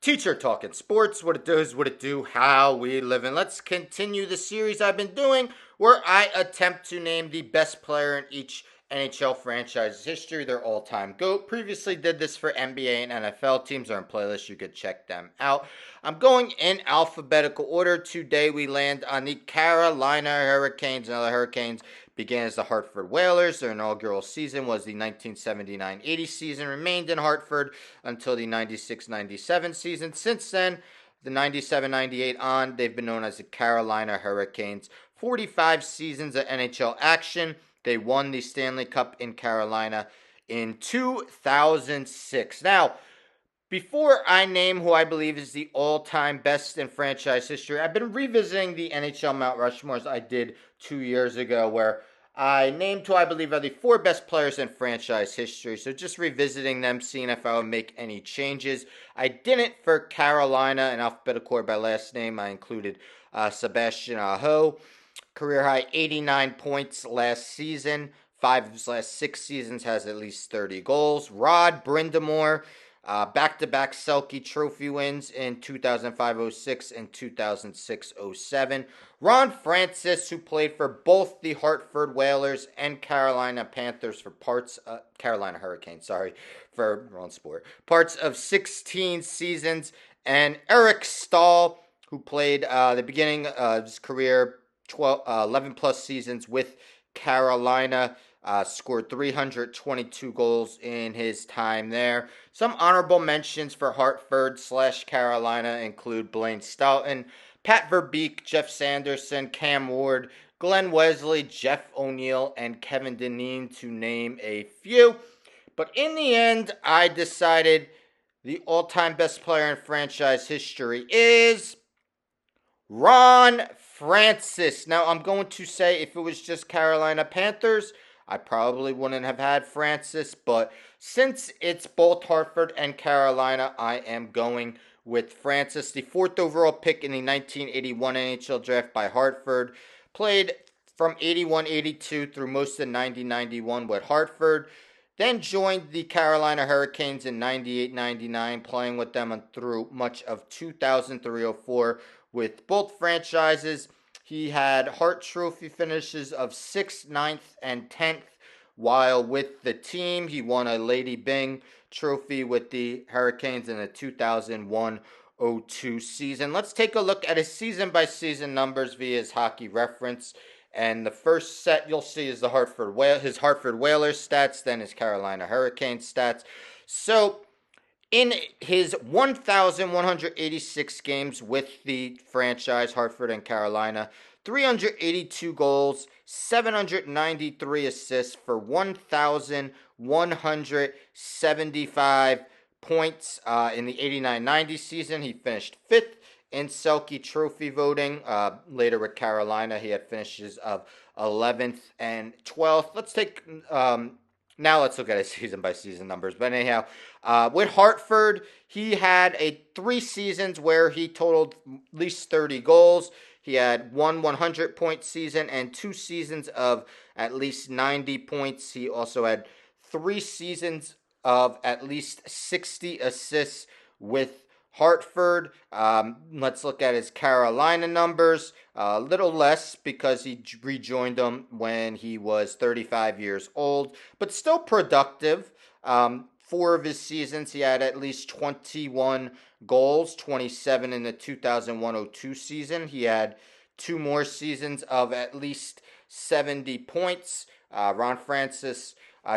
Teacher Talking Sports, what it does, what it do, how we live. And let's continue the series I've been doing where I attempt to name the best player in each NHL franchise's history, their all-time GOAT. Previously did this for NBA and NFL teams are in playlists. You could check them out. I'm going in alphabetical order. Today we land on the Carolina Hurricanes. Now the Hurricanes began as the Hartford Whalers. Their inaugural season was the 1979-80 season, remained in Hartford until the 96-97 season. Since then, the 97-98 on, they've been known as the Carolina Hurricanes. 45 seasons of NHL action. They won the Stanley Cup in Carolina in 2006. Now, before I name who I believe is the all-time best in franchise history, I've been revisiting the NHL Mount Rushmores I did 2 years ago, where I named who I believe are the four best players in franchise history. So just revisiting them, seeing if I would make any changes. I didn't for Carolina in alphabetical order by last name. I included Sebastian Aho. Career high 89 points last season. 5 of his last 6 seasons has at least 30 goals. Rod Brind'Amour, back-to-back Selke Trophy wins in 2005-06 and 2006-07. Ron Francis, who played for both the Hartford Whalers and Carolina Panthers for Carolina Hurricanes, for wrong sport, parts of 16 seasons. And Eric Stahl, who played the beginning of his career, 11 plus seasons with Carolina, scored 322 goals in his time there. Some honorable mentions for Hartford / Carolina include Blaine Stoughton, Pat Verbeek, Jeff Sanderson, Cam Ward, Glenn Wesley, Jeff O'Neill, and Kevin Dineen, to name a few. But in the end, I decided the all-time best player in franchise history is Ron Francis. Now, I'm going to say if it was just Carolina Panthers, I probably wouldn't have had Francis, but since it's both Hartford and Carolina, I am going with Francis. The 4th overall pick in the 1981 NHL draft by Hartford, played from 81-82 through most of 90-91 with Hartford, then joined the Carolina Hurricanes in 98-99, playing with them through much of 2003-04 with both franchises. He had Hart Trophy finishes of 6th, 9th, and 10th while with the team. He won a Lady Byng Trophy with the Hurricanes in the 2001-02 season. Let's take a look at his season-by-season numbers via his Hockey Reference. And the first set you'll see is his Hartford Whalers stats, then his Carolina Hurricanes stats. So in his 1,186 games with the franchise, Hartford and Carolina, 382 goals, 793 assists for 1,175 points. In the 89-90 season, he finished 5th in Selke Trophy voting. Later with Carolina, he had finishes of 11th and 12th. Now let's look at his season-by-season numbers. But anyhow, with Hartford, he had 3 seasons where he totaled at least 30 goals. He had one 100-point season and 2 seasons of at least 90 points. He also had 3 seasons of at least 60 assists with Hartford. Let's look at his Carolina numbers. A little less because he rejoined them when he was 35 years old, but still productive. 4 of his seasons, he had at least 21 goals, 27 in the 2001-02 season. He had 2 more seasons of at least 70 points. Ron Francis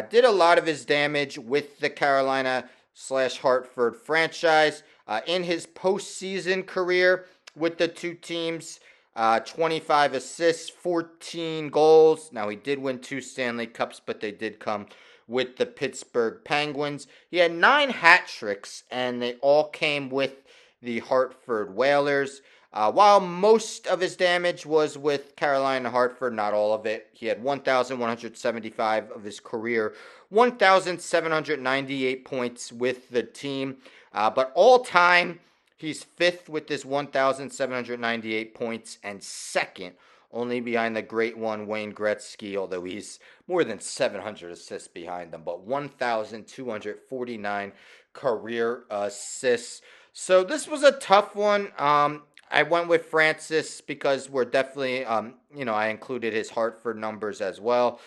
did a lot of his damage with the Carolina / Hartford franchise. In his postseason career with the 2 teams, 25 assists, 14 goals. Now, he did win 2 Stanley Cups, but they did come with the Pittsburgh Penguins. He had 9 hat tricks, and they all came with the Hartford Whalers. While most of his damage was with Carolina Hartford, not all of it. He had 1,175 of his career, 1,798 points with the team. But all time, he's 5th with his 1,798 points and 2nd, only behind the great one, Wayne Gretzky, although he's more than 700 assists behind them, but 1,249 career assists. So this was a tough one. I went with Francis because we're definitely, I included his Hartford numbers as well.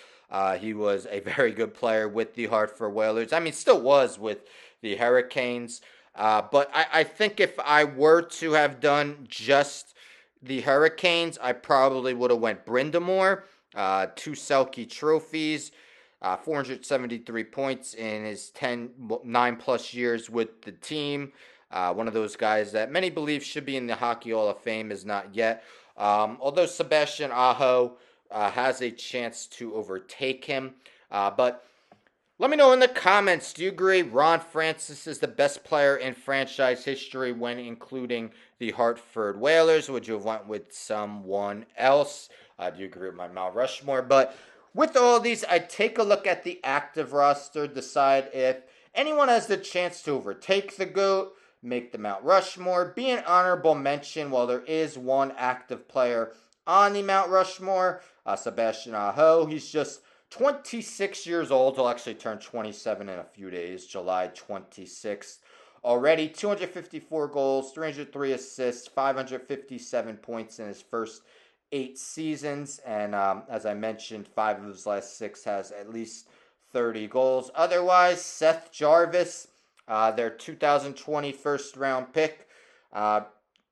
He was a very good player with the Hartford Whalers. I mean, still was with the Hurricanes. But I think if I were to have done just the Hurricanes, I probably would have went Brindamore, two Selke trophies, 473 points in his 9 plus years with the team. One of those guys that many believe should be in the Hockey Hall of Fame is not yet. Although Sebastian Aho has a chance to overtake him. But let me know in the comments, do you agree Ron Francis is the best player in franchise history when including the Hartford Whalers? Would you have went with someone else? Do you agree with my Mount Rushmore? But with all these, I take a look at the active roster, decide if anyone has the chance to overtake the GOAT, make the Mount Rushmore, be an honorable mention while there is one active player on the Mount Rushmore, Sebastian Aho. He's just 26 years old. He'll actually turn 27 in a few days, July 26th. Already 254 goals, 303 assists, 557 points in his first 8 seasons. And as I mentioned, 5 of his last 6 has at least 30 goals. Otherwise, Seth Jarvis, their 2020 first round pick, had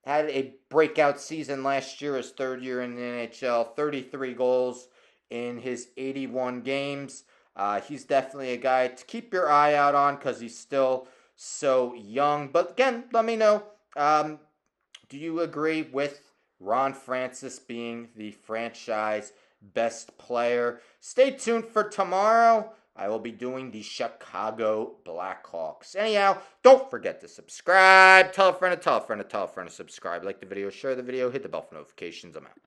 a breakout season last year, his third year in the NHL, 33 goals in his 81 games. He's definitely a guy to keep your eye out on because he's still so young. But again, let me know. Do you agree with Ron Francis being the franchise best player? Stay tuned for tomorrow. I will be doing the Chicago Blackhawks. Anyhow, don't forget to subscribe. Tell a friend to tell a friend to tell a friend to subscribe. Like the video, share the video, hit the bell for notifications. I'm out.